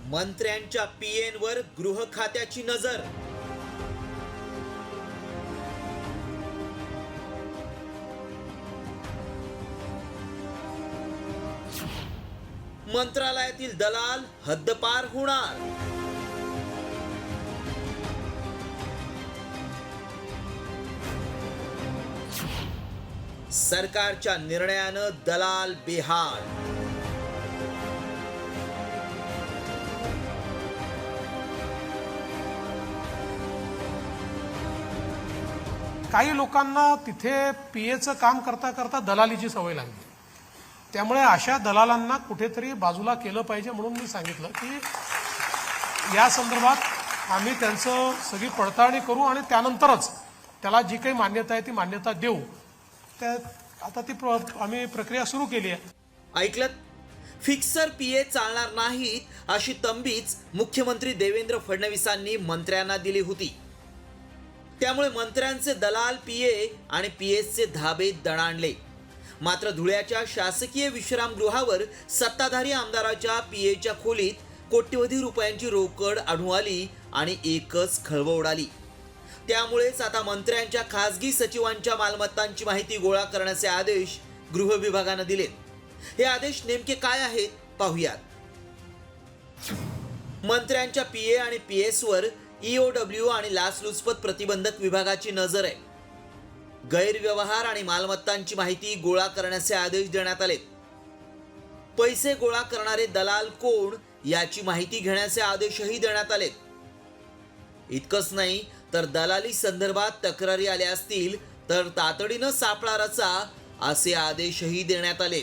मंत्र्यांच्या पीएनवर गृह खात्याची नजर. मंत्रालयातील दलाल हद्दपार होणार. सरकारच्या निर्णयानं दलाल बेहाल. काही लोकांना तिथे पीएचं काम करता करता दलालीची सवय लागली. त्यामुळे अशा दलालांना कुठेतरी बाजूला केलं पाहिजे म्हणून मी सांगितलं की या संदर्भात आम्ही त्यांचं सगळी पडताळणी करू आणि त्यानंतरच त्याला जी काही मान्यता आहे ती मान्यता देऊ. आता ती आम्ही प्रक्रिया सुरू केली आहे. ऐकलत, फिक्सर पीए चालणार नाहीत अशी तंबीच मुख्यमंत्री देवेंद्र फडणवीसांनी मंत्र्यांना दिली होती. त्यामुळे मंत्र्यांचे दलाल पीए आणि पीएसचे धाबे दणाणले. मात्र धुळ्याच्या शासकीय विश्रामगृहावर सत्ताधारी आमदाराच्या पीएच्या खोलीत कोट्यवधी रुपयांची रोकड आढळून आली आणि एकच खळबळ उडाली. त्यामुळेच आता मंत्र्यांच्या खासगी सचिवांच्या मालमत्तांची माहिती गोळा करण्याचे आदेश गृह विभागानं दिलेत. हे आदेश नेमके काय आहेत पाहूयात. मंत्र्यांच्या पीए आणि पीएसवर ईओडब्ल्यू आणि लाचलुचपत प्रतिबंधक विभागाची नजर आहे. गैरव्यवहार आणि मालमत्तांची माहिती गोळा करण्याचे आदेश देण्यात आले. पैसे गोळा करणारे दलाल कोण याची माहिती घेण्याचे आदेशही देण्यात आले. इतकंच नाही तर दलाली संदर्भात तक्रारी आल्या असतील तर तातडीनं सापळा रचा असे आदेशही देण्यात आले.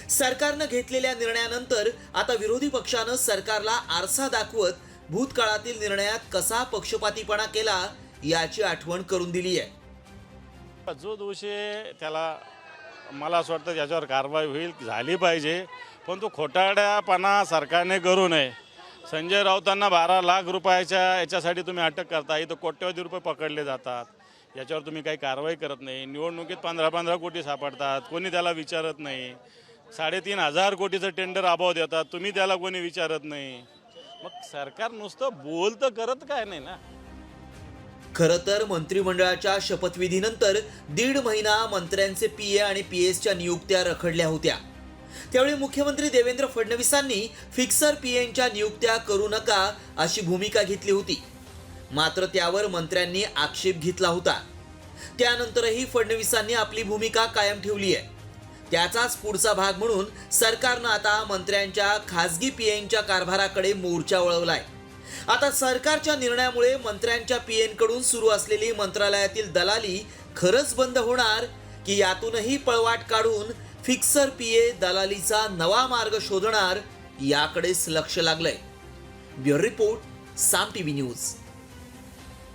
सरकारनं घेतलेल्या निर्णयानंतर आता विरोधी पक्षानं सरकारला आरसा दाखवत भूतकाळातील निर्णयात कसा पक्षपातीपणा केला याची आठवण करून दिली आहे. जो दोषी आहे त्याला मला असं वाटतं त्याच्यावर कारवाई होईल, झाली पाहिजे. पण तो खोटारडेपणा सरकारने करू नये. संजय राऊतांना 12 लाख रुपयाच्या याच्यासाठी तुम्ही अटक करता, इथं कोट्यवधी रुपये पकडले जातात. याच्यावर तुम्ही काही कारवाई करत नाही. निवडणुकीत 15-15 कोटी सापडतात, कोणी त्याला विचारत नाही. 3,500 कोटीचं टेंडर अभाव देतात, तुम्ही त्याला कोणी विचारत नाही. मग सरकार नुसतं बोलतं करत काय नाही ना. खरं तर मंत्रिमंडळाच्या शपथविधीनंतर 1.5 महिना मंत्र्यांचे पीए आणि पीएसच्या नियुक्त्या रखडल्या होत्या. त्यावेळी मुख्यमंत्री देवेंद्र फडणवीसांनी फिक्सर पीएच्या नियुक्त्या करू नका अशी भूमिका घेतली होती. मात्र त्यावर मंत्र्यांनी आक्षेप घेतला होता. त्यानंतरही फडणवीसांनी आपली भूमिका कायम ठेवली आहे. त्याचाच पुढचा भाग म्हणून सरकारनं आता मंत्र्यांच्या खासगी पीएच्या कारभाराकडे मोर्चा वळवलाय. आता सरकारच्या निर्णयामुळे मंत्र्यांच्या पीएनकडून सुरू असलेली मंत्रालयातील दलाली खरंच बंद होणार की यातूनही पळवाट काढून फिक्सर पीए दलालीचा नवा मार्ग शोधणार याकडेच लक्ष लागलंय. ब्युरो रिपोर्ट, साम टीव्ही न्यूज.